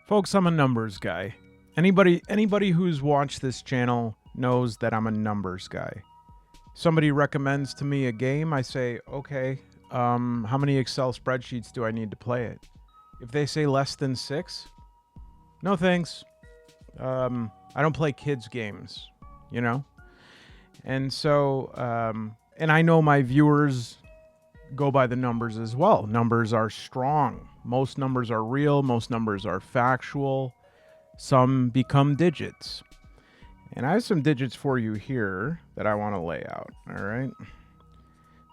Folks, I'm a numbers guy. Anybody who's watched this channel knows that I'm a numbers guy. Somebody recommends to me a game, I say, okay, how many Excel spreadsheets do I need to play it? If they say less than 6, no thanks. I don't play kids games, you know? And so, and I know my viewers go by the numbers as well. Numbers are strong. Most numbers are real. Most numbers are factual. Some become digits. And I have some digits for you here that I want to lay out. All right.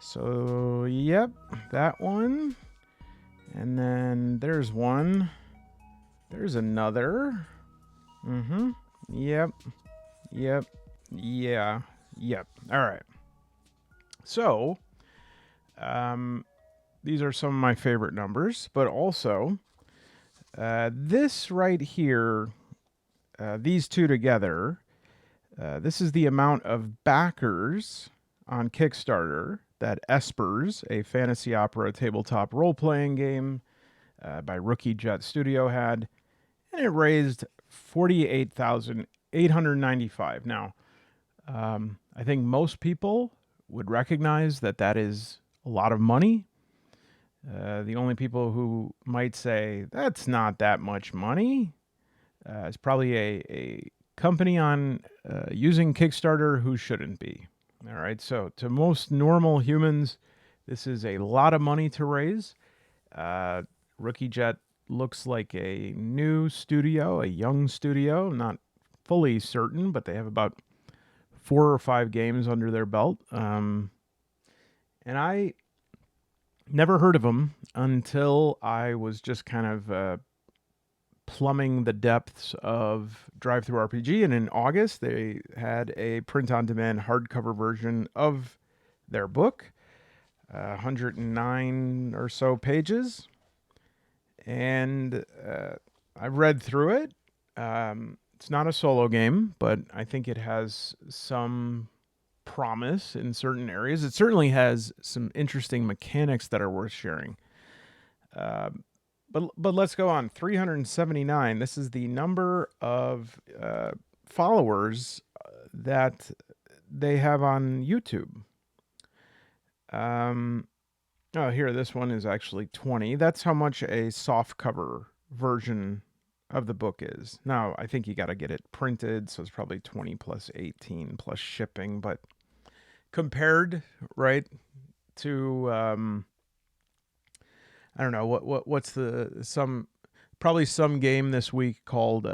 So, yep, that one. And then there's one. There's another. Yep. Yeah. All right. So, these are some of my favorite numbers, but also this right here, these two together, this is the amount of backers on Kickstarter that Espers, a fantasy opera tabletop role-playing game by Rookie Jet Studio, had, and it raised $48,895. Now, I think most people would recognize that that is a lot of money. The only people who might say that's not that much money is probably a company on using Kickstarter who shouldn't be. All right, so to most normal humans, this is a lot of money to raise. Rookie Jet looks like a new studio, a young studio, not fully certain, but they have about 4 or 5 games under their belt. And I never heard of them until I was just kind of plumbing the depths of Drive-Thru RPG. And in August, they had a print-on-demand hardcover version of their book, 109 or so pages. And I've read through it. It's not a solo game, but I think it has some promise in certain areas. It certainly has some interesting mechanics that are worth sharing. But let's go on. 379. This is the number of followers that they have on YouTube. Oh, here, this one is actually 20. That's how much a softcover version of the book is. Now, I think you got to get it printed, so it's probably 20 plus 18 plus shipping. But compared, right, to I don't know what's probably some game this week called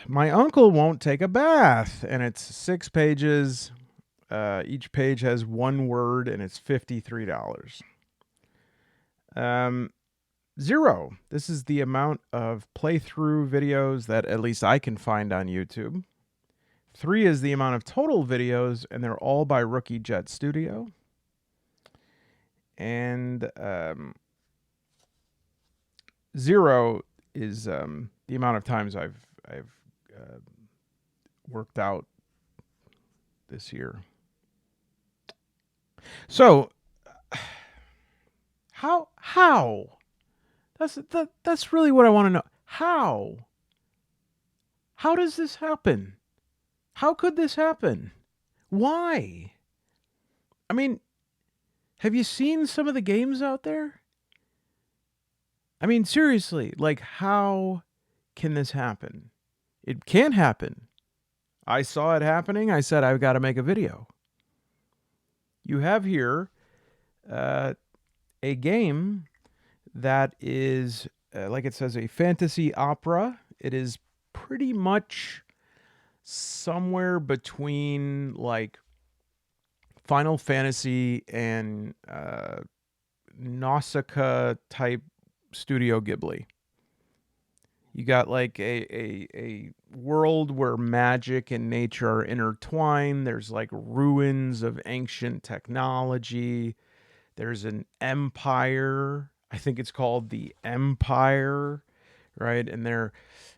My Uncle Won't Take a Bath, and it's 6 pages. Each page has one word, and it's $53. 0. This is the amount of playthrough videos that at least I can find on YouTube. 3 is the amount of total videos, and they're all by Rookie Jet Studio. And 0 is the amount of times I've worked out this year. So how? That's really what I want to know. How does this happen? How could this happen? Why? I mean, have you seen some of the games out there? I mean, seriously, like, how can this happen? It can happen. I saw it happening. I said, I've got to make a video. You have here a game that is, like it says, a fantasy opera. It is pretty much somewhere between, like, Final Fantasy and Nausicaa type Studio Ghibli. You got like a world where magic and nature are intertwined. There's like ruins of ancient technology. There's an empire. I think it's called the Empire, right? And they're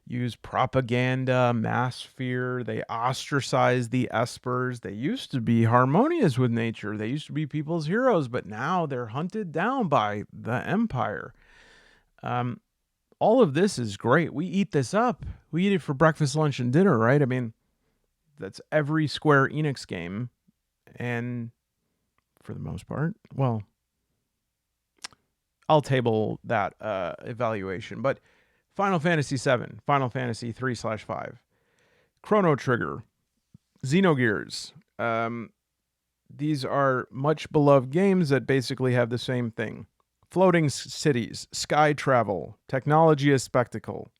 use propaganda, mass fear. They ostracize the Espers. They used to be harmonious with nature. They used to be people's heroes, but now they're hunted down by the Empire. all of this is great. We eat this up. We eat it for breakfast, lunch, and dinner, right? I mean, that's every Square Enix game. And for the most part, well, I'll table that evaluation. But Final Fantasy VII, Final Fantasy 3/5, Chrono Trigger, Xenogears. These are much beloved games that basically have the same thing. Floating cities, sky travel, technology as spectacle,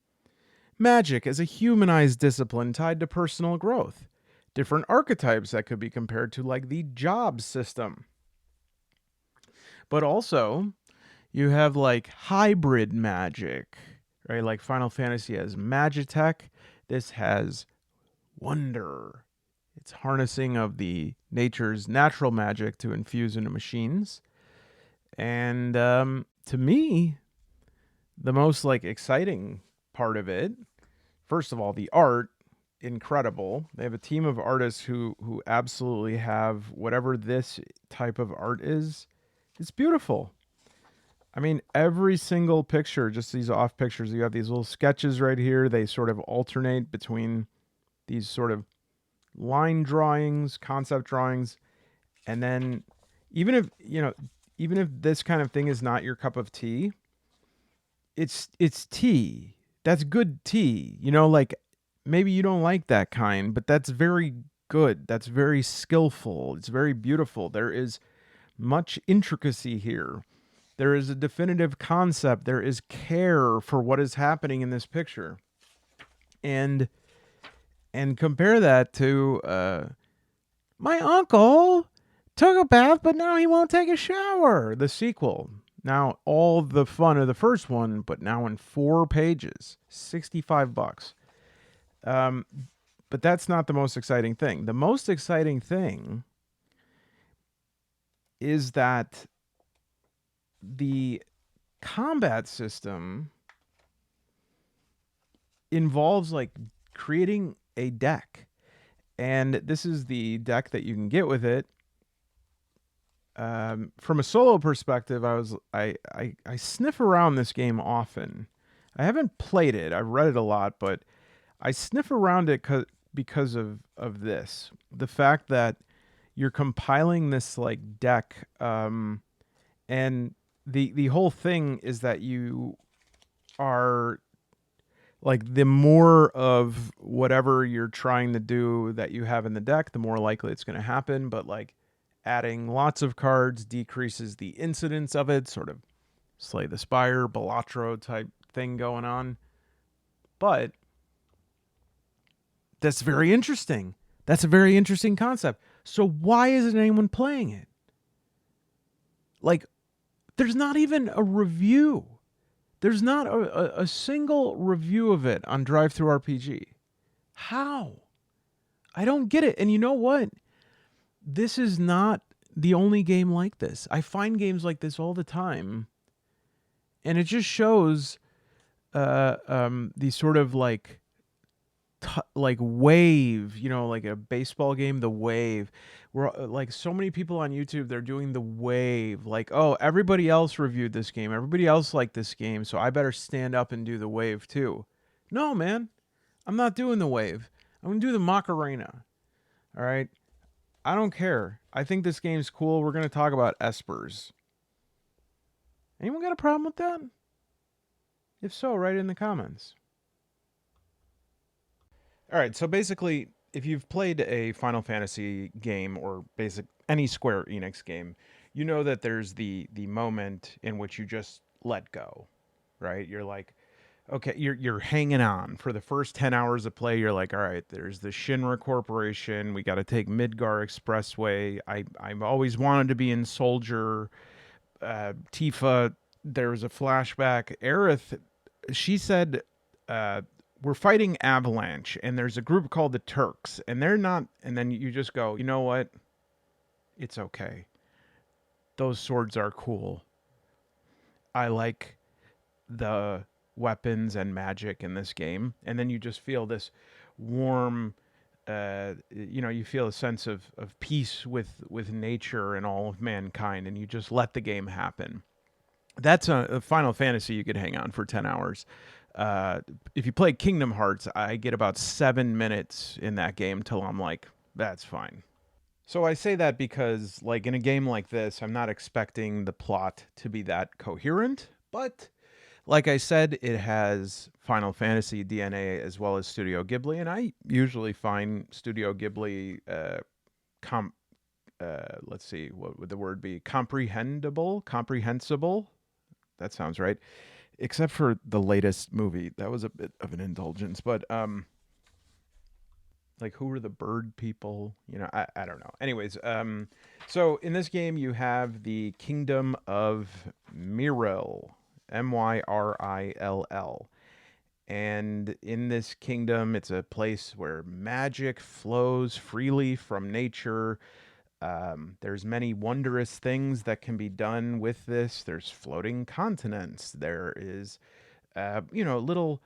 magic as a humanized discipline tied to personal growth, different archetypes that could be compared to like the job system. But also, you have like hybrid magic, right? Like Final Fantasy has Magitech. This has wonder. It's harnessing of the nature's natural magic to infuse into machines. And to me, the most like exciting part of it, first of all, the art, incredible. They have a team of artists who absolutely have whatever this type of art is. It's beautiful. I mean, every single picture, just these off pictures, you have these little sketches right here. They sort of alternate between these sort of line drawings, concept drawings, and then even if, even if this kind of thing is not your cup of tea, it's tea. That's good tea. Like maybe you don't like that kind, but that's very good. That's very skillful. It's very beautiful. There is much intricacy here. There is a definitive concept. There is care for what is happening in this picture. And compare that to my uncle took a bath, but now he won't take a shower. The sequel. Now all the fun of the first one, but now in 4 pages, $65. But that's not the most exciting thing. The most exciting thing is that the combat system involves like creating a deck. And this is the deck that you can get with it. From a solo perspective, I sniff around this game often. I haven't played it. I've read it a lot, but I sniff around it because of this. The fact that you're compiling this like deck, and the whole thing is that you are like the more of whatever you're trying to do that you have in the deck, the more likely it's going to happen. But like adding lots of cards decreases the incidence of it, sort of Slay the Spire, Balatro type thing going on. But that's very interesting. That's a very interesting concept. So why isn't anyone playing it? Like, there's not even a review. There's not a single review of it on DriveThruRPG. How? I don't get it. And you know what? This is not the only game like this. I find games like this all the time. And it just shows the sort of like wave, like a baseball game, the wave. Where like so many people on YouTube, they're doing the wave. Like, oh, everybody else reviewed this game. Everybody else liked this game. So I better stand up and do the wave too. No, man. I'm not doing the wave. I'm going to do the Macarena. All right. I don't care. I think this game's cool. We're going to talk about Espers. Anyone got a problem with that? If so, write it in the comments. All right, so basically, if you've played a Final Fantasy game or any Square Enix game, you know that there's the moment in which you just let go, right? You're like, okay, you're hanging on for the first 10 hours of play. You're like, all right, there's the Shinra Corporation. We got to take Midgar Expressway. I've always wanted to be in Soldier. Tifa. There was a flashback. Aerith, she said, we're fighting Avalanche, and there's a group called the Turks, and they're not. And then you just go, you know what? It's okay. Those swords are cool. I like the weapons and magic in this game. And then you just feel this warm, you feel a sense of peace with nature and all of mankind, and you just let the game happen. That's a Final Fantasy you could hang on for 10 hours. Uh, if you play Kingdom Hearts, I get about 7 minutes in that game till I'm like, that's fine. So I say that because, like, in a game like this, I'm not expecting the plot to be that coherent, but like I said, it has Final Fantasy DNA as well as Studio Ghibli, and I usually find Studio Ghibli, com- let's see, what would the word be? Comprehensible. That sounds right. Except for the latest movie, that was a bit of an indulgence. But like, who are the bird people? You know, I don't know. Anyways, so in this game, you have the Kingdom of Myril, Myrill. And in this kingdom, it's a place where magic flows freely from nature. There's many wondrous things that can be done with this. There's floating continents. There is, little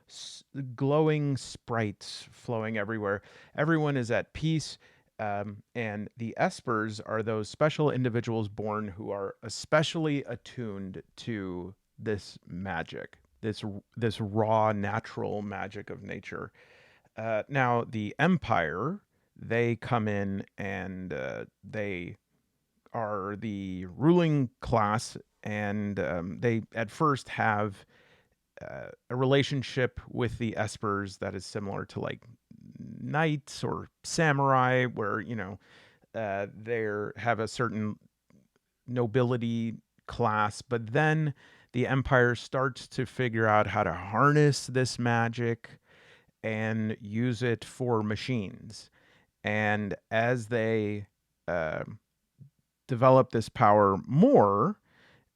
glowing sprites flowing everywhere. Everyone is at peace. And the Espers are those special individuals born who are especially attuned to this magic, this raw natural magic of nature. Now the Empire, they come in and they are the ruling class, and they at first have a relationship with the Espers that is similar to like knights or samurai, where they have a certain nobility class, but then the Empire starts to figure out how to harness this magic and use it for machines. And as they uh, develop this power more,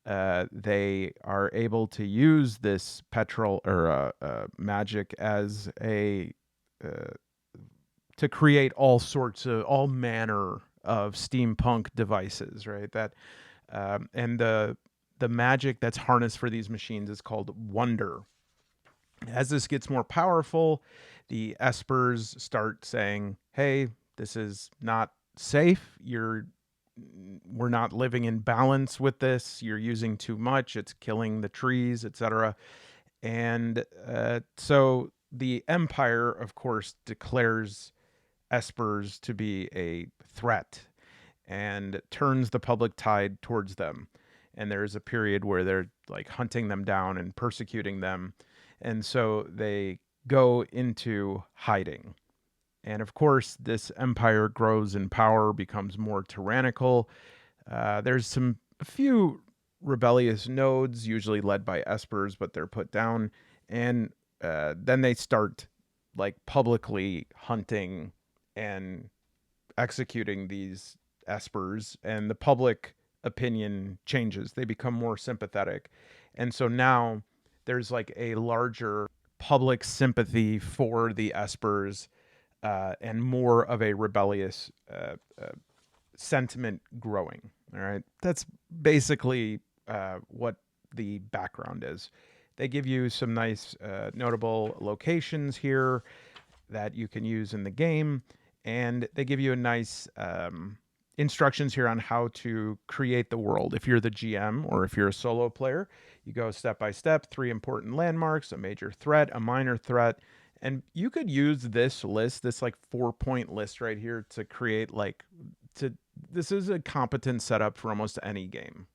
they are able to use this petrol or magic as a uh, to create all manner of steampunk devices, right? That and the magic that's harnessed for these machines is called wonder. As this gets more powerful, the espers start saying, "Hey, this is not safe. We're not living in balance with this. You're using too much. It's killing the trees, etc." And so the empire, of course, declares espers to be a threat and turns the public tide towards them. And there's a period where they're like hunting them down and persecuting them. And so they go into hiding. And of course, this empire grows in power, becomes more tyrannical. There's a few rebellious nodes, usually led by espers, but they're put down. And then they start like publicly hunting and executing these espers, and the public opinion changes. They become more sympathetic. And so now there's like a larger public sympathy for the espers, and more of a rebellious sentiment growing. All right. That's basically what the background is. They give you some nice, notable locations here that you can use in the game, and they give you a nice instructions here on how to create the world. If you're the GM or if you're a solo player, you go step by step, 3 important landmarks, a major threat, a minor threat, and you could use this list, this like 4 point list right here, to create like to this is a competent setup for almost any game.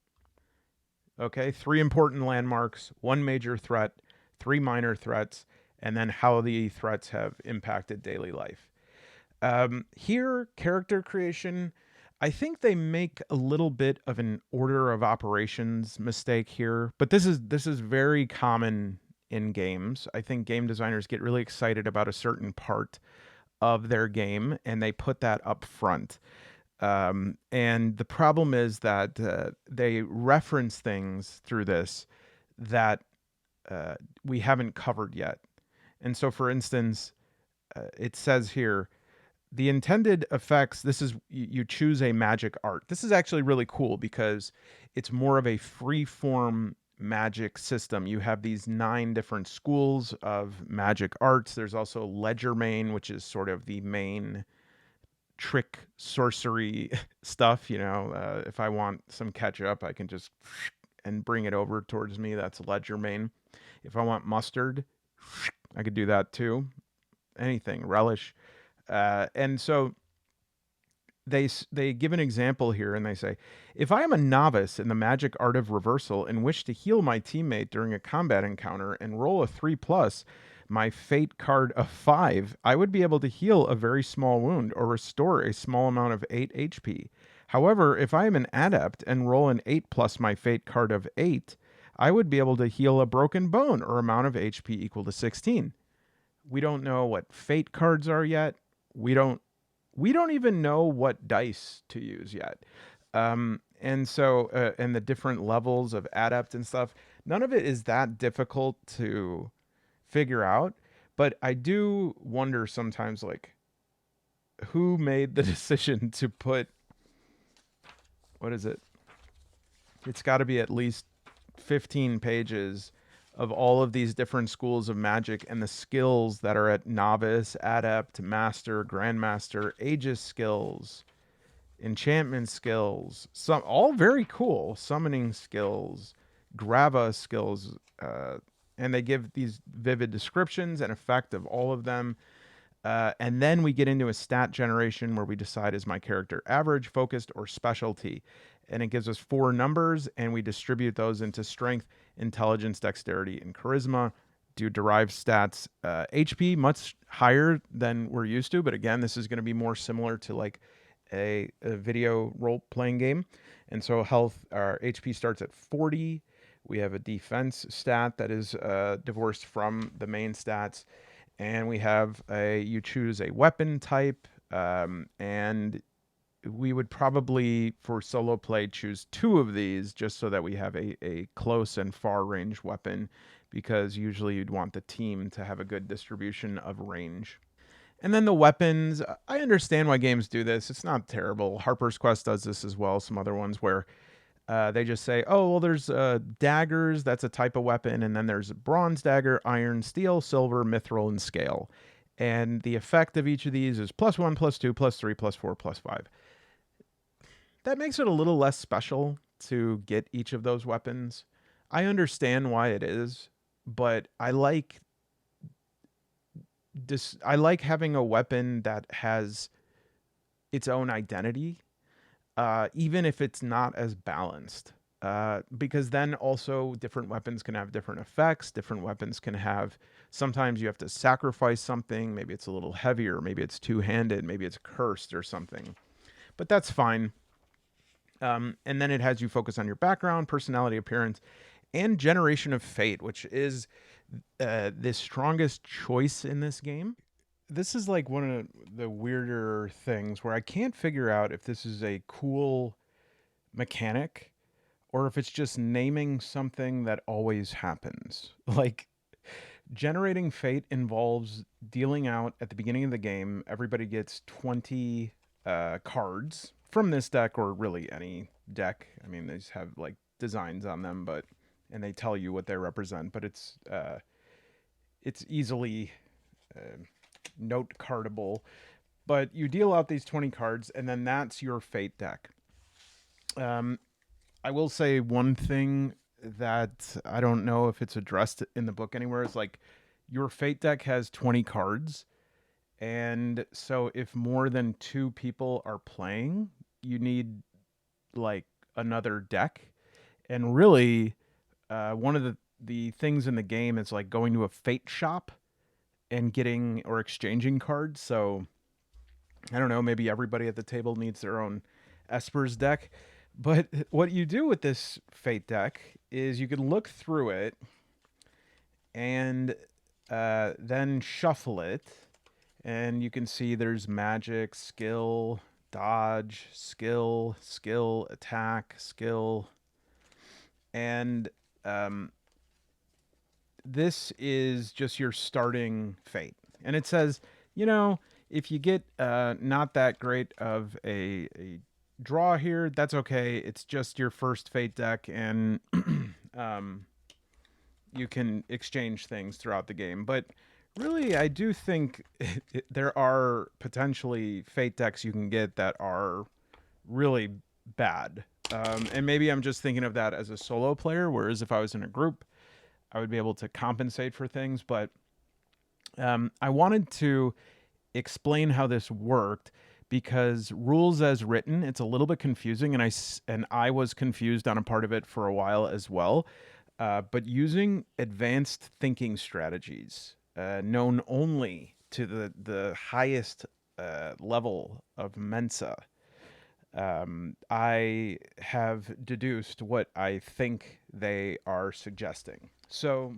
Okay, 3 important landmarks, one major threat, 3 minor threats, and then how the threats have impacted daily life. Here, character creation, I think they make a little bit of an order of operations mistake here, but this is very common in games. I think game designers get really excited about a certain part of their game and they put that up front. And the problem is that they reference things through this that we haven't covered yet. And so, for instance, it says here the intended effects. This is you choose a magic art. This is actually really cool because it's more of a free form magic system. You have these 9 different schools of magic arts. There's also Legerdemain, which is sort of the main trick sorcery stuff. If I want some ketchup, I can just and bring it over towards me. That's ledger main. If I want mustard, I could do that too. Anything, relish. And so they give an example here and they say, if I am a novice in the magic art of reversal and wish to heal my teammate during a combat encounter and roll a 3 plus my fate card of 5, I would be able to heal a very small wound or restore a small amount of 8 HP. However, if I am an adept and roll an 8 plus my fate card of 8, I would be able to heal a broken bone or amount of HP equal to 16. We don't know what fate cards are yet. We don't even know what dice to use yet. And so, and the different levels of adept and stuff, none of it is that difficult to figure out. But I do wonder sometimes, like, who made the decision to put, what is it? It's got to be at least 15 pages of all of these different schools of magic and the skills that are at novice, adept, master, grandmaster, aegis skills, enchantment skills, some all very cool, summoning skills, grava skills, and they give these vivid descriptions and effect of all of them. And then we get into a stat generation where we decide, is my character average, focused, or specialty? And it gives us 4 numbers, and we distribute those into strength, intelligence, dexterity, and charisma. Do derived stats. HP much higher than we're used to, but again, this is going to be more similar to like a video role playing game. And so health, our HP starts at 40. We have a defense stat that is divorced from the main stats, and we have you choose a weapon type, and we would probably for solo play choose 2 of these just so that we have a close and far range weapon, because usually you'd want the team to have a good distribution of range. And then the weapons, I understand why games do this. It's not terrible. Harper's Quest does this as well. Some other ones where they just say, oh, well, there's daggers. That's a type of weapon. And then there's bronze dagger, iron, steel, silver, mithril, and scale. And the effect of each of these is +1, +2, +3, +4, +5. That makes it a little less special to get each of those weapons. I understand why it is, but I like having a weapon that has its own identity, even if it's not as balanced. Because then also different weapons can have different effects. Different weapons can have, sometimes you have to sacrifice something. Maybe it's a little heavier. Maybe it's two-handed. Maybe it's cursed or something. But that's fine. And then it has you focus on your background, personality, appearance, and generation of fate, which is the strongest choice in this game. This is like one of the weirder things where I can't figure out if this is a cool mechanic or if it's just naming something that always happens. Like, generating fate involves dealing out at the beginning of the game. Everybody gets 20 cards from this deck, or really any deck. I mean, they just have like designs on them, but and they tell you what they represent. But it's easily note cardable. But you deal out these 20 cards, and then that's your fate deck. I will say one thing that I don't know if it's addressed in the book anywhere is like your fate deck has 20 cards. And so if more than 2 people are playing, you need like another deck. And really, one of the things in the game is like going to a fate shop and getting or exchanging cards. So I don't know, maybe everybody at the table needs their own Espers deck. But what you do with this fate deck is you can look through it and then shuffle it. And you can see there's magic, skill, dodge, skill, attack, skill. And this is just your starting fate. And it says, if you get not that great of a draw here, that's okay. It's just your first fate deck, and you can exchange things throughout the game. But really, I do think there are potentially fate decks you can get that are really bad. And maybe I'm just thinking of that as a solo player, whereas if I was in a group, I would be able to compensate for things. But I wanted to explain how this worked because rules as written, it's a little bit confusing, and I was confused on a part of it for a while as well. But using advanced thinking strategies, known only to the highest level of Mensa, I have deduced what I think they are suggesting. So,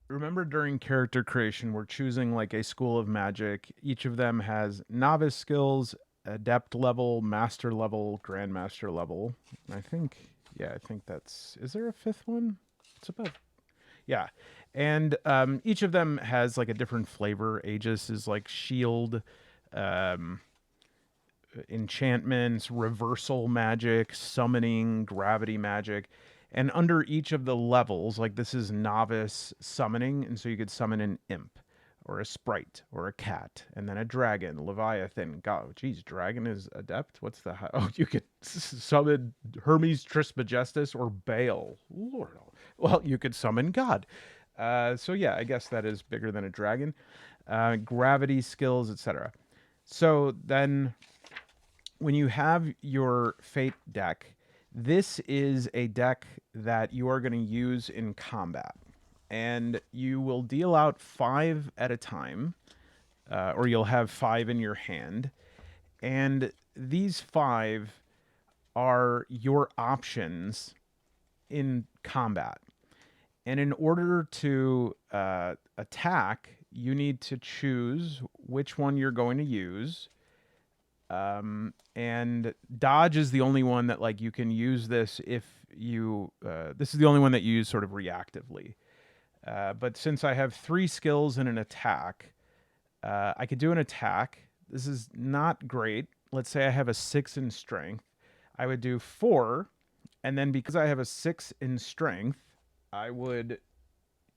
remember during character creation, we're choosing like a school of magic. Each of them has novice skills, adept level, master level, grandmaster level. I think, yeah, I think that's. Is there a fifth one? It's about. Yeah. And each of them has like a different flavor. Aegis is like shield, um, enchantments, reversal magic, summoning, gravity magic. And under each of the levels, like this is novice summoning, and so you could summon an imp or a sprite or a cat, and then a dragon, Leviathan. God, geez, dragon is adept. What's the oh? You could summon Hermes Trismegistus or Baal. Lord, well, you could summon God. So yeah, I guess that is bigger than a dragon. Gravity skills, etc. So then when you have your Fate deck, this is a deck that you are going to use in combat. And you will deal out 5 at a time, or you'll have 5 in your hand. And these 5 are your options in combat. And in order to attack, you need to choose which one you're going to use. And dodge is the only one that like you can use this if you this is the only one that you use sort of reactively. But since I have 3 skills and an attack, I could do an attack. This is not great. Let's say I have a 6 in strength. I would do 4, and then because I have a 6 in strength, I would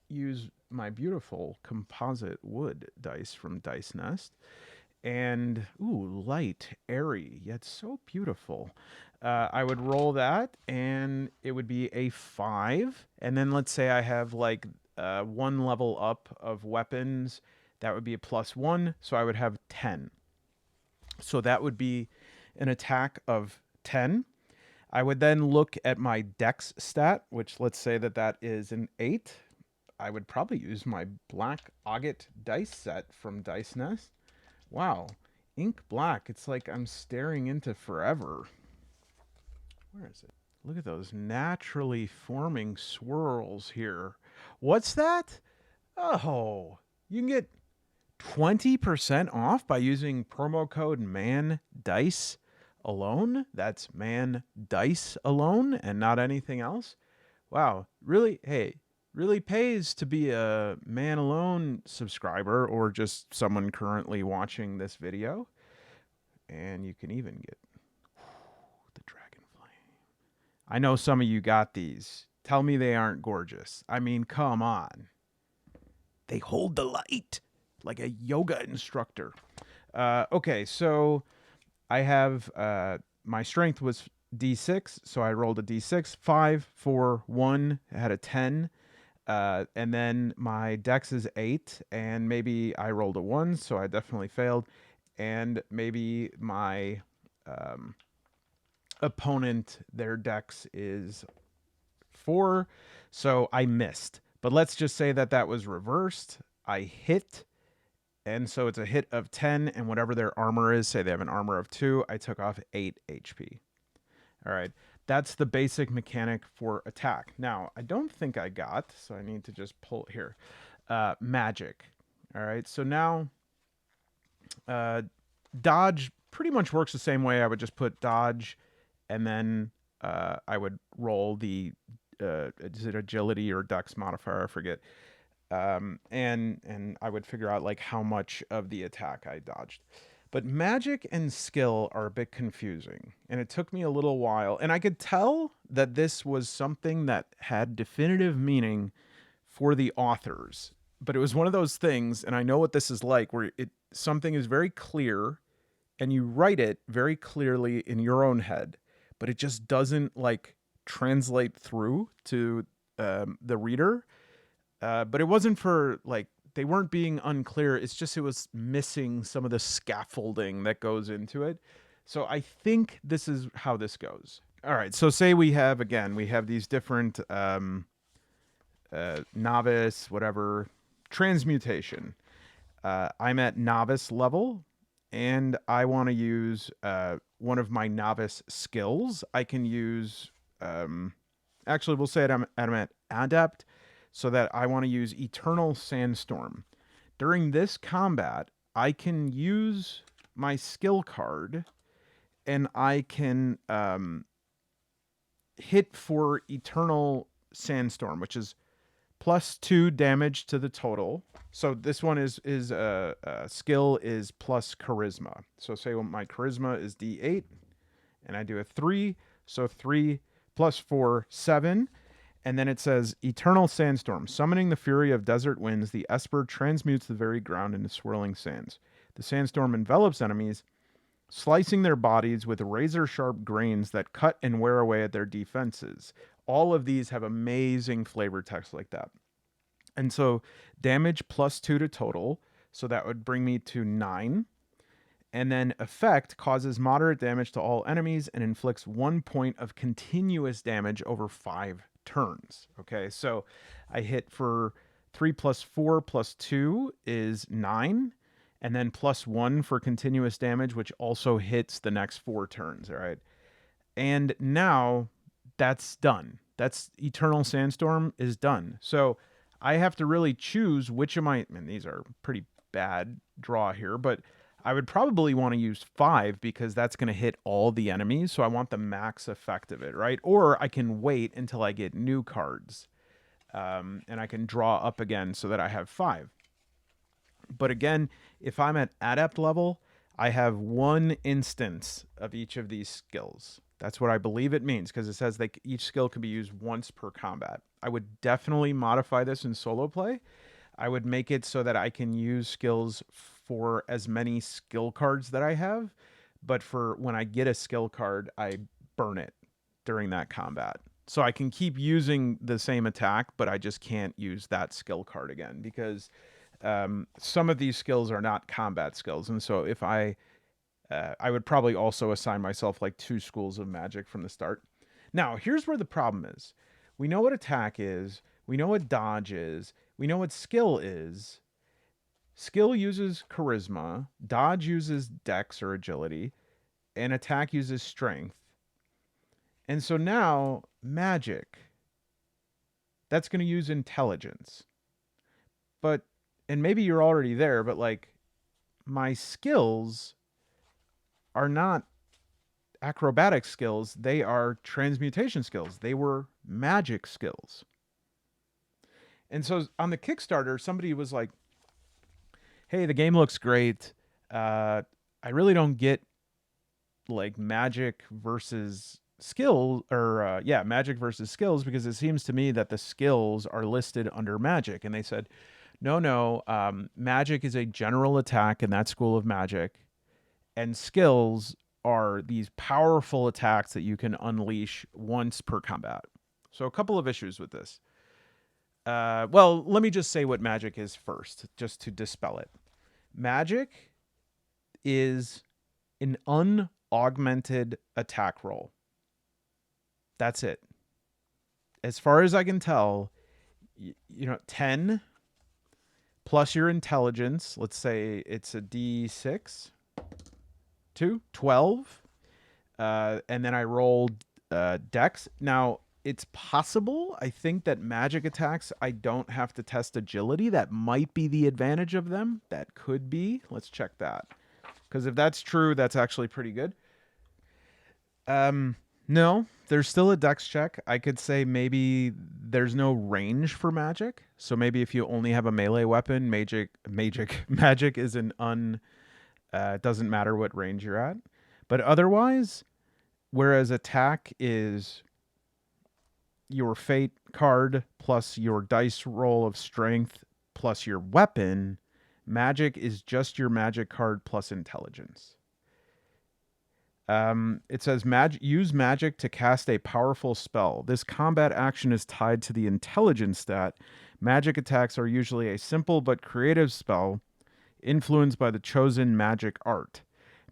use my beautiful composite wood dice from Dice Nest. And ooh, light, airy, yet so beautiful. I would roll that, and it would be a 5. And then let's say I have like 1 level up of weapons, that would be a +1, so I would have 10. So that would be an attack of 10. I would then look at my dex stat, which let's say that that is an 8. I would probably use my black agate dice set from Dice Nest. Wow, ink black. It's like I'm staring into forever. Where is it? Look at those naturally forming swirls here. What's that? Oh, you can get 20% off by using promo code MANDICE alone. That's MANDICE alone and not anything else. Wow, really? Hey, really pays to be a Man Alone subscriber or just someone currently watching this video. And you can even get the Dragon Flame. I know some of you got these. Tell me they aren't gorgeous. I mean, come on. They hold the light like a yoga instructor. Okay, so I have my strength was D6, so I rolled a D6, 5, 4, 1, I had a 10. And then my dex is 8, and maybe I rolled a 1, so I definitely failed. And maybe my opponent, their dex is 4, so I missed. But let's just say that that was reversed. I hit, and so it's a hit of 10, and whatever their armor is, say they have an armor of 2, I took off 8 HP. All right. That's the basic mechanic for attack. Now, I don't think I got, so I need to just pull here. Magic. All right. So now, dodge pretty much works the same way. I would just put dodge, and then I would roll the is it agility or dex modifier? I forget. And I would figure out like how much of the attack I dodged. But magic and skill are a bit confusing, and it took me a little while. And I could tell that this was something that had definitive meaning for the authors. But it was one of those things, and I know what this is like, where something is very clear, and you write it very clearly in your own head. but it just doesn't like translate through to the reader. But it wasn't for like they weren't being unclear. It's just it was missing some of the scaffolding that goes into it. So I think this is how this goes. All right. So say we have these different novice, whatever, transmutation. I'm at novice level and I want to use one of my novice skills. I can use, actually, we'll say I'm at adept, so that I want to use Eternal Sandstorm. During this combat, I can use my skill card and I can hit for Eternal Sandstorm, which is +2 damage to the total. So this one is skill is plus charisma. So say my charisma is D8 and I do a 3, so 3 plus 4, 7. And then it says Eternal Sandstorm. Summoning the fury of desert winds, the Esper transmutes the very ground into swirling sands. The sandstorm envelops enemies, slicing their bodies with razor-sharp grains that cut and wear away at their defenses. All of these have amazing flavor text like that. And so damage +2 to total. So that would bring me to 9. And then effect causes moderate damage to all enemies and inflicts 1 point of continuous damage over 5 turns. Okay, so I hit for 3 plus 4 plus 2 is 9. And then +1 for continuous damage, which also hits the next 4 turns. All right. And now that's done. That's Eternal Sandstorm is done. So I have to really choose which of my, and these are pretty bad draw here, but I would probably want to use 5 because that's going to hit all the enemies. So I want the max effect of it, right? Or I can wait until I get new cards and I can draw up again so that I have 5. But again, if I'm at adept level, I have 1 instance of each of these skills. That's what I believe it means because it says that each skill can be used once per combat. I would definitely modify this in solo play. I would make it so that I can use skills for as many skill cards that I have, but for when I get a skill card, I burn it during that combat. So I can keep using the same attack, but I just can't use that skill card again because some of these skills are not combat skills. And so if I would probably also assign myself like 2 schools of magic from the start. Now, here's where the problem is. We know what attack is. We know what dodge is. We know what skill is. Skill uses charisma. Dodge uses dex or agility. And attack uses strength. And so now, magic. That's going to use intelligence. But, and maybe you're already there, but like, my skills are not acrobatic skills, they are transmutation skills. They were magic skills. And so on the Kickstarter, somebody was like, hey, the game looks great. I really don't get like magic versus skill or magic versus skills because it seems to me that the skills are listed under magic. And they said, no, magic is a general attack in that school of magic. And skills are these powerful attacks that you can unleash once per combat. So a couple of issues with this. Well, let me just say what magic is first, just to dispel it. Magic is an unaugmented attack roll. That's it. As far as I can tell, 10 plus your intelligence, let's say it's a D6, 12, and then I rolled dex. Now, it's possible, I think, that magic attacks, I don't have to test agility. That might be the advantage of them. That could be. Let's check that. Because if that's true, that's actually pretty good. No, there's still a dex check. I could say maybe there's no range for magic. So maybe if you only have a melee weapon, magic is an it doesn't matter what range you're at. But otherwise, whereas attack is your fate card plus your dice roll of strength plus your weapon, magic is just your magic card plus intelligence. It says use magic to cast a powerful spell. This combat action is tied to the intelligence stat. Magic attacks are usually a simple but creative spell influenced by the chosen magic art.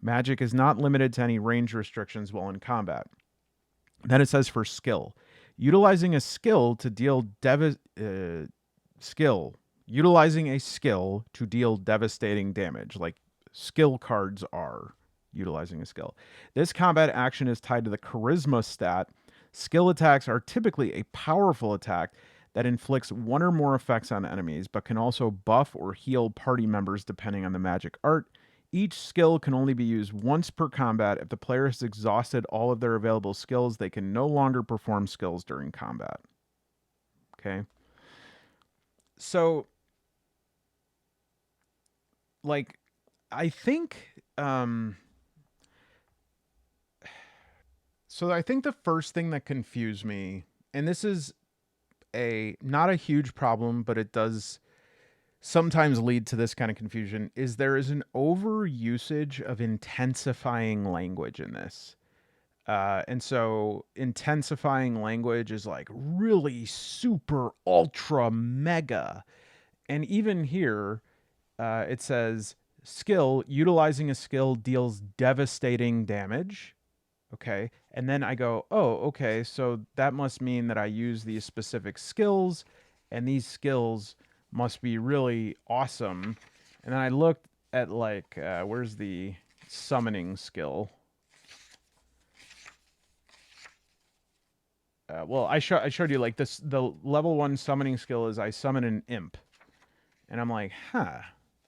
Magic is not limited to any range restrictions while in combat. Then it says for skill. Utilizing a skill to deal skill. Utilizing a skill to deal devastating damage, like skill cards are utilizing a skill. This combat action is tied to the charisma stat. Skill attacks are typically a powerful attack that inflicts one or more effects on enemies, but can also buff or heal party members depending on the magic art. Each skill can only be used once per combat. If the player has exhausted all of their available skills, they can no longer perform skills during combat. Okay. So, like, I think so I think the first thing that confused me, and this is a not a huge problem, but it does sometimes lead to this kind of confusion, is there is an overusage of intensifying language in this. And so intensifying language is like really super ultra mega. And even here, it says skill, utilizing a skill deals devastating damage. Okay. And then I go, oh, okay. So that must mean that I use these specific skills, and these skills must be really awesome. And then I looked at like, where's the summoning skill? Well, I showed you like this. The level 1 summoning skill is I summon an imp, and I'm like, huh.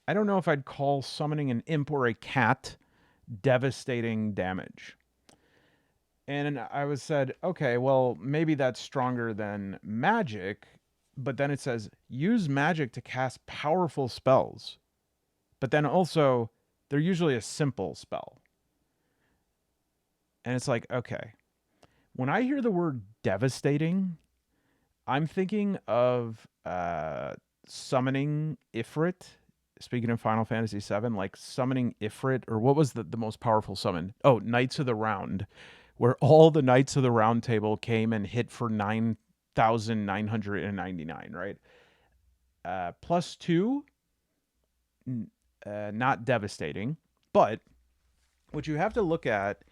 I don't know if I'd call summoning an imp or a cat devastating damage. And I was said, okay, well, maybe that's stronger than magic, but then it says use magic to cast powerful spells. But then also, they're usually a simple spell. And it's like, okay, when I hear the word devastating, I'm thinking of summoning Ifrit. Speaking of Final Fantasy VII, like summoning Ifrit, or what was the most powerful summon? Oh, Knights of the Round, where all the Knights of the Round Table came and hit for 9,999, right? Plus two, not devastating. But what you have to look at,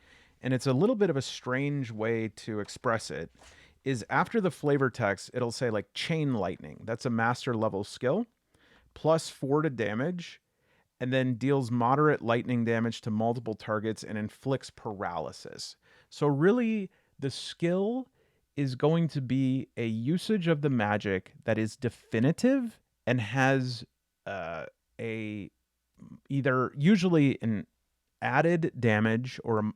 and it's a little bit of a strange way to express it, is after the flavor text, it'll say like chain lightning. That's a master level skill. Plus 4 to damage, and then deals moderate lightning damage to multiple targets and inflicts paralysis. So, really, the skill is going to be a usage of the magic that is definitive and has a either usually an added damage or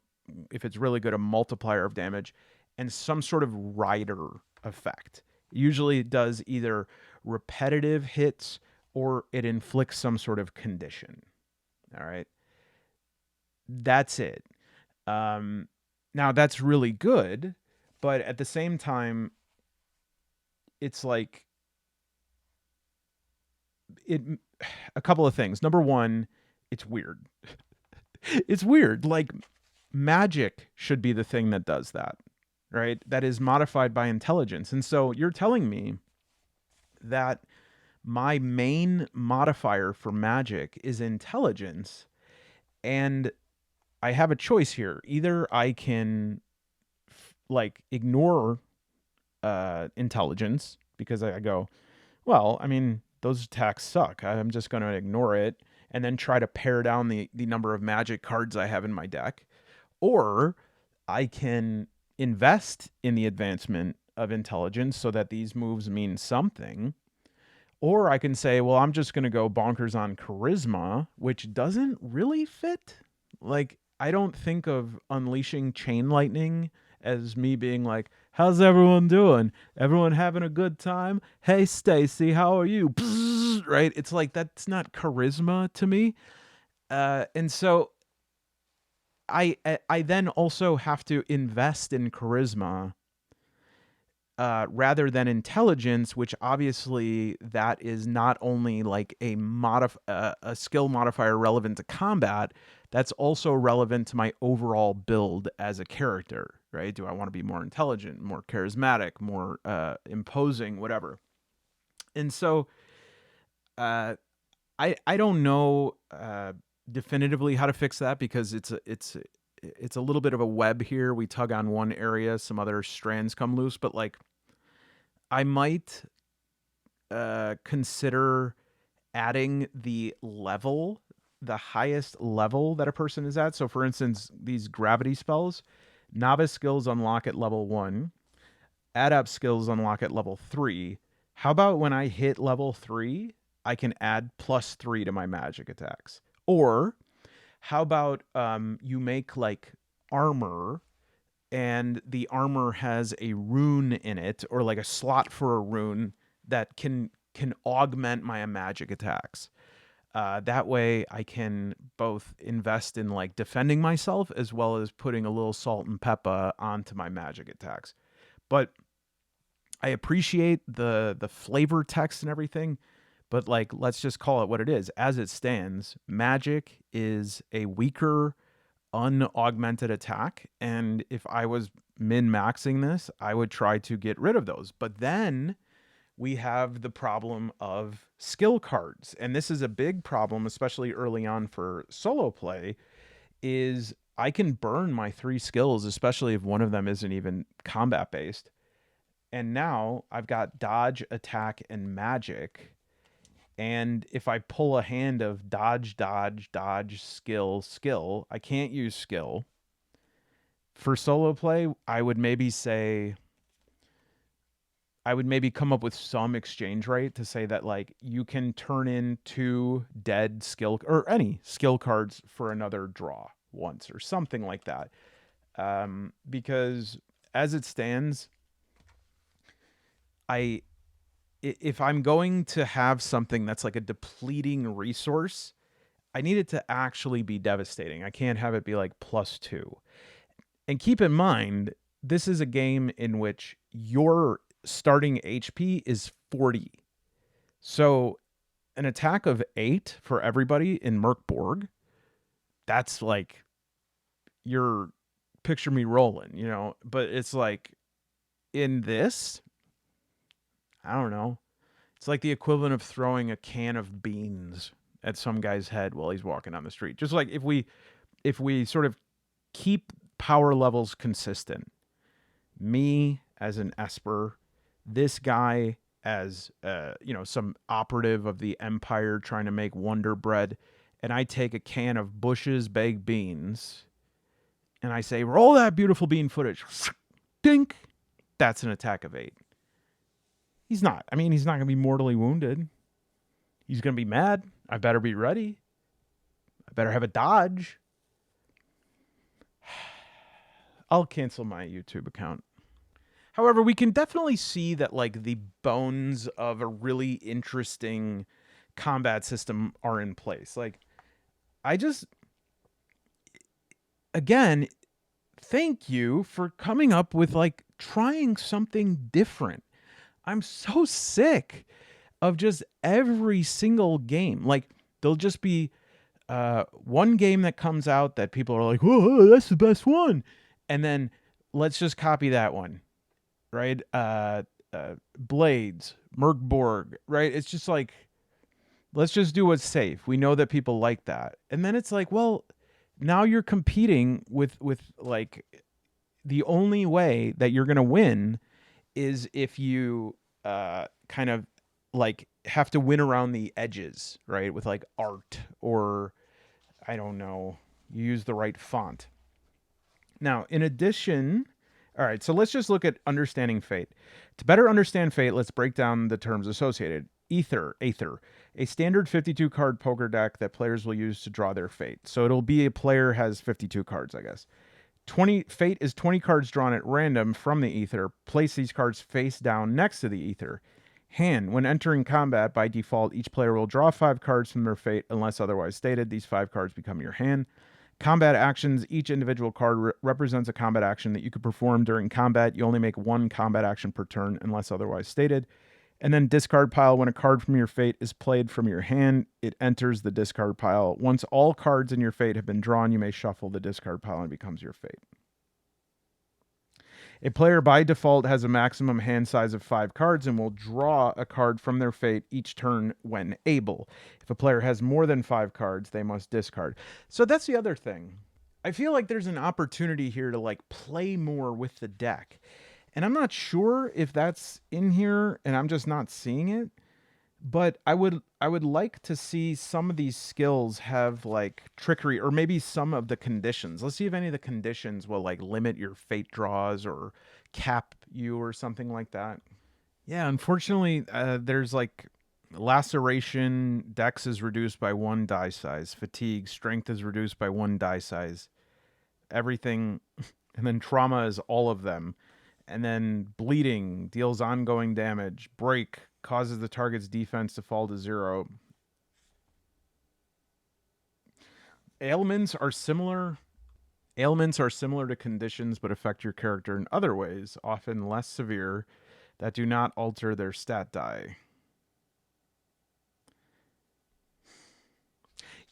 if it's really good, a multiplier of damage and some sort of rider effect. Usually it does either repetitive hits or it inflicts some sort of condition. All right. That's it. Now that's really good, but at the same time, it's like it. A couple of things. Number one, it's weird. It's weird. Like magic should be the thing that does that, right? That is modified by intelligence. And so you're telling me that my main modifier for magic is intelligence, and I have a choice here. Either I can like ignore intelligence because I go, well, I mean, those attacks suck. I'm just going to ignore it and then try to pare down the number of magic cards I have in my deck. Or I can invest in the advancement of intelligence so that these moves mean something. Or I can say, well, I'm just going to go bonkers on charisma, which doesn't really fit. Like, I don't think of unleashing chain lightning as me being like, how's everyone doing? Everyone having a good time? Hey, Stacy, how are you? Right? It's like, that's not charisma to me. And so I then also have to invest in charisma rather than intelligence, which obviously that is not only like a skill modifier relevant to combat, that's also relevant to my overall build as a character, right? Do I want to be more intelligent, more charismatic, more imposing, whatever? And so uh, I don't know definitively how to fix that, because it's a little bit of a web here. We tug on one area, some other strands come loose, but like I might consider adding the highest level that a person is at. So, for instance, these gravity spells, novice skills unlock at level 1, adept skills unlock at level 3. How about when I hit level 3, I can add +3 to my magic attacks? Or how about you make like armor, and the armor has a rune in it, or like a slot for a rune that can augment my magic attacks. That way I can both invest in like defending myself as well as putting a little salt and pepper onto my magic attacks. But I appreciate the flavor text and everything, but like let's just call it what it is. As it stands, magic is a weaker unaugmented attack, and if I was min-maxing this, I would try to get rid of those. But then we have the problem of skill cards, and this is a big problem, especially early on for solo play, is I can burn my 3 skills, especially if one of them isn't even combat based. And now I've got dodge, attack, and magic. And if I pull a hand of dodge, dodge, dodge, skill, skill, I can't use skill. For solo play, I would maybe come up with some exchange rate to say that like you can turn in 2 dead skill or any skill cards for another draw once or something like that. Because as it stands, if I'm going to have something that's like a depleting resource, I need it to actually be devastating. I can't have it be like +2. And keep in mind, this is a game in which your starting HP is 40. So an attack of 8 for everybody in Merkborg, that's like you're picture me rolling, you know, but it's like in this, I don't know. It's like the equivalent of throwing a can of beans at some guy's head while he's walking down the street. Just like if we sort of keep power levels consistent, me as an Esper, this guy as some operative of the Empire trying to make Wonder Bread, and I take a can of Bush's baked beans and I say, roll that beautiful bean footage. Dink. That's an attack of 8. He's not going to be mortally wounded. He's going to be mad. I better be ready. I better have a dodge. I'll cancel my YouTube account. However, we can definitely see that like the bones of a really interesting combat system are in place. Like again, thank you for coming up with like trying something different. I'm so sick of just every single game. Like there'll just be one game that comes out that people are like, whoa, that's the best one. And then let's just copy that one, right? Blades, Merkborg, right? It's just like, let's just do what's safe. We know that people like that. And then it's like, well, now you're competing with like the only way that you're going to win is if you kind of like have to win around the edges, right? With like art or I don't know, you use the right font. Now, in addition, all right, so let's just look at understanding fate. To better understand fate, let's break down the terms associated. Aether, a standard 52 card poker deck that players will use to draw their fate. So it'll be a player has 52 cards, I guess. Fate is 20 cards drawn at random from the Aether. Place these cards face down next to the Aether. Hand. When entering combat, by default, each player will draw 5 cards from their fate unless otherwise stated. These 5 cards become your hand. Combat actions. Each individual card represents a combat action that you could perform during combat. You only make one combat action per turn unless otherwise stated. And then discard pile. When a card from your fate is played from your hand, it enters the discard pile. Once all cards in your fate have been drawn, you may shuffle the discard pile and it becomes your fate. A player by default has a maximum hand size of 5 cards and will draw a card from their fate each turn when able. If a player has more than 5 cards, they must discard. So that's the other thing. I feel like there's an opportunity here to like play more with the deck. And I'm not sure if that's in here and I'm just not seeing it. But I would like to see some of these skills have like trickery or maybe some of the conditions. Let's see if any of the conditions will like limit your fate draws or cap you or something like that. Yeah, unfortunately, there's like laceration, dex is reduced by 1 die size, fatigue, strength is reduced by 1 die size, everything, and then trauma is all of them. And then bleeding deals ongoing damage. Break causes the target's defense to fall to 0. Ailments are similar. Ailments are similar to conditions but affect your character in other ways, often less severe, that do not alter their stat die.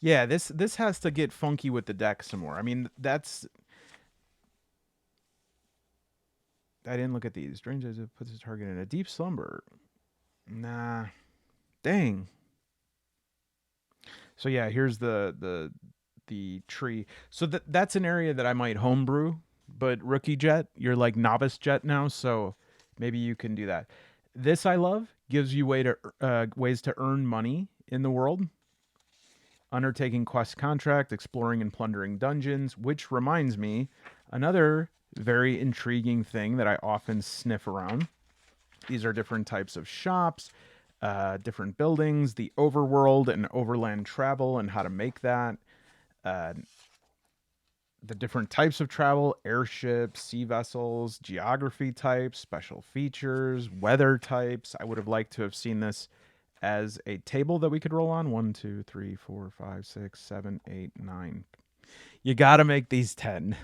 Yeah, this has to get funky with the deck some more. I mean, that's I didn't look at these. Strange as it puts the target in a deep slumber. Nah. Dang. So yeah, here's the tree. So that's an area that I might homebrew, but Rookie Jet, you're like novice Jet now, so maybe you can do that. This I love. Gives you ways to earn money in the world. Undertaking quest contract, exploring and plundering dungeons, which reminds me, another very intriguing thing that I often sniff around. These are different types of shops, different buildings, the overworld and overland travel and how to make that. Uh, the different types of travel, airships, sea vessels, geography types, special features, weather types. I would have liked to have seen this as a table that we could roll on. 1, 2, 3, 4, 5, 6, 7, 8, 9. You gotta make these 10.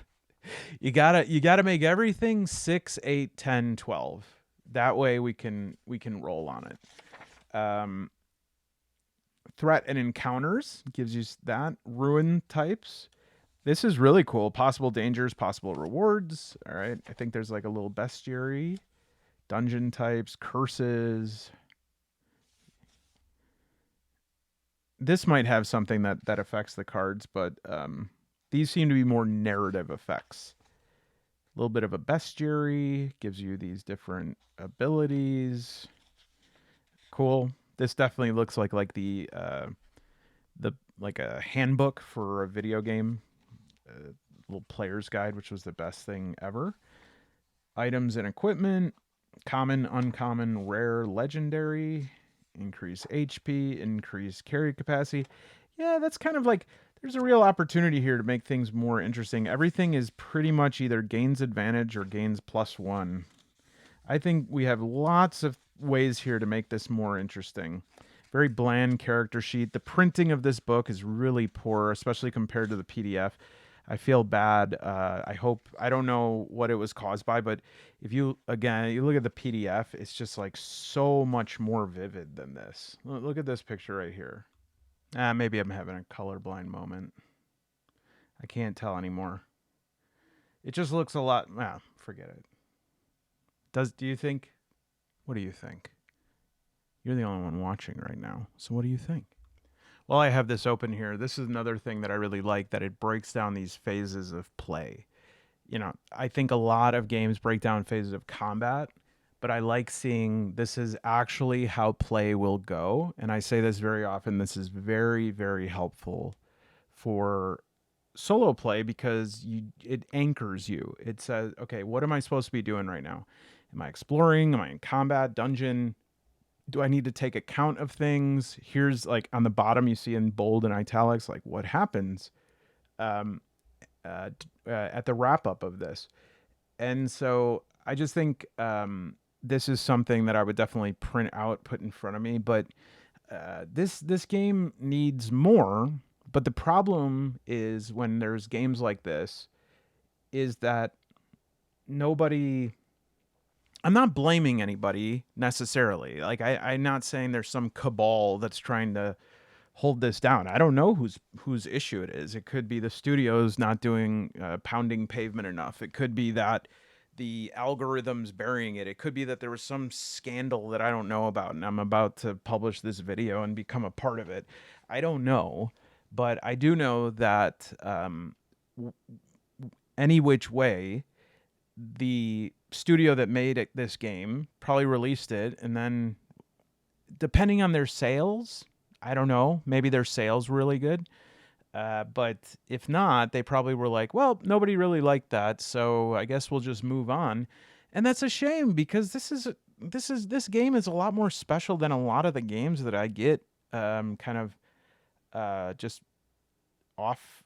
You gotta make everything 6, 8, 10, 12. That way we can roll on it. Threat and encounters gives you that. Ruin types. This is really cool. Possible dangers, possible rewards. All right. I think there's like a little bestiary. Dungeon types, curses. This might have something that affects the cards, but these seem to be more narrative effects. A little bit of a bestiary gives you these different abilities. Cool. This definitely looks like the like a handbook for a video game, little player's guide, which was the best thing ever. Items and equipment, common, uncommon, rare, legendary, increase HP, increase carry capacity. Yeah, that's kind of like there's a real opportunity here to make things more interesting. Everything is pretty much either gains advantage or gains +1. I think we have lots of ways here to make this more interesting. Very bland character sheet. The printing of this book is really poor, especially compared to the PDF. I feel bad. I don't know what it was caused by, but if you look at the PDF, it's just like so much more vivid than this. Look at this picture right here. Maybe I'm having a colorblind moment. I can't tell anymore. It just looks a lot. Forget it. Do you think? What do you think? You're the only one watching right now. So what do you think? Well, I have this open here. This is another thing that I really like, that it breaks down these phases of play. I think a lot of games break down phases of combat, but I like seeing this is actually how play will go. And I say this very often. This is very, very helpful for solo play because it anchors you. It says, okay, what am I supposed to be doing right now? Am I exploring? Am I in combat, dungeon? Do I need to take account of things? Here's like on the bottom, you see in bold and italics, like what happens at the wrap up of this. And so I just think this is something that I would definitely print out, put in front of me. But this game needs more, But the problem is when there's games like this, is that nobody. I'm not blaming anybody necessarily. Like I'm not saying there's some cabal that's trying to hold this down. I don't know whose issue it is. It could be the studios not doing pounding pavement enough. It could be that the algorithms burying it. It could be that there was some scandal that I don't know about, and I'm about to publish this video and become a part of it. I don't know, but I do know that any which way, the studio that made this game probably released it, and then depending on their sales, I don't know, maybe their sales were really good. But if not, they probably were like, well, nobody really liked that, so I guess we'll just move on. And that's a shame because this game is a lot more special than a lot of the games that I get kind of just off.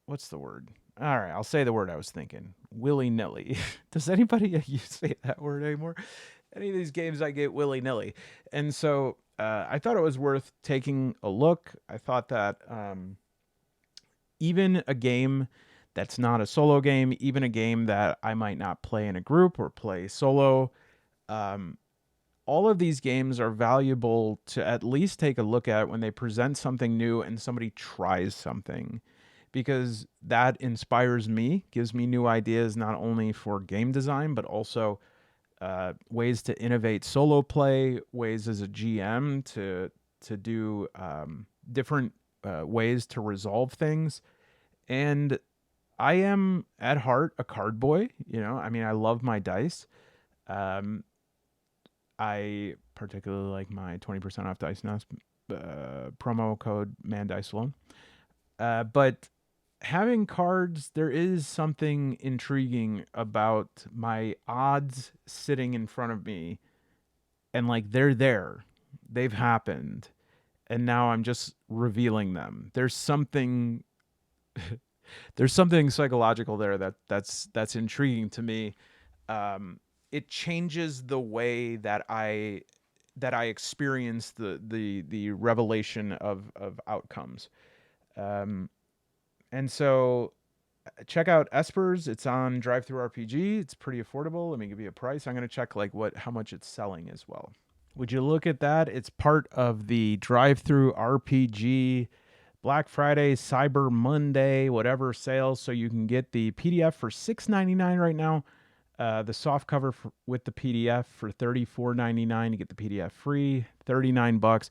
What's the word? All right, I'll say the word I was thinking. Willy-nilly. Does anybody say that word anymore? Any of these games I get willy-nilly. And so I thought it was worth taking a look. I thought that even a game that's not a solo game, even a game that I might not play in a group or play solo, all of these games are valuable to at least take a look at when they present something new and somebody tries something, because that inspires me, gives me new ideas, not only for game design, but also ways to innovate solo play, ways as a GM to do different ways to resolve things. And I am at heart a card boy. I mean, I love my dice. I particularly like my 20% off Dice Nest promo code ManDiceAlone. But having cards, there is something intriguing about my odds sitting in front of me, and like they're there, they've happened, and now I'm just revealing them. There's something psychological there that's intriguing to me. It changes the way that I experience the revelation of outcomes. And so check out Espers. It's on DriveThruRPG. It's pretty affordable. Let me give you a price. I'm going to check how much it's selling as well. Would you look at that? It's part of the DriveThruRPG Black Friday, Cyber Monday, whatever sales. So you can get the PDF for $6.99 right now. The soft cover with the PDF for $34.99. You get the PDF free, $39.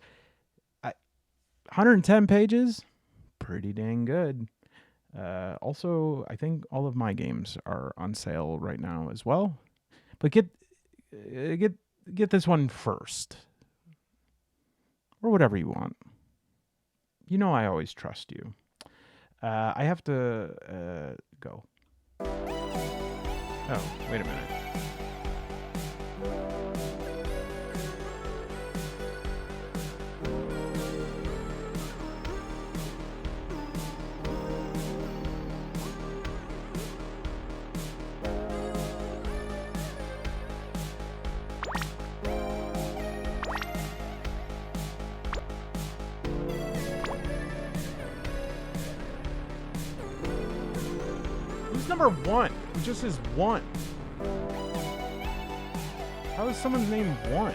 110 pages, pretty dang good. Also, I think all of my games are on sale right now as well. But get this one first, or whatever you want. I always trust you. I have to go. Oh, wait a minute. Number one. It just says one. How is someone's name one?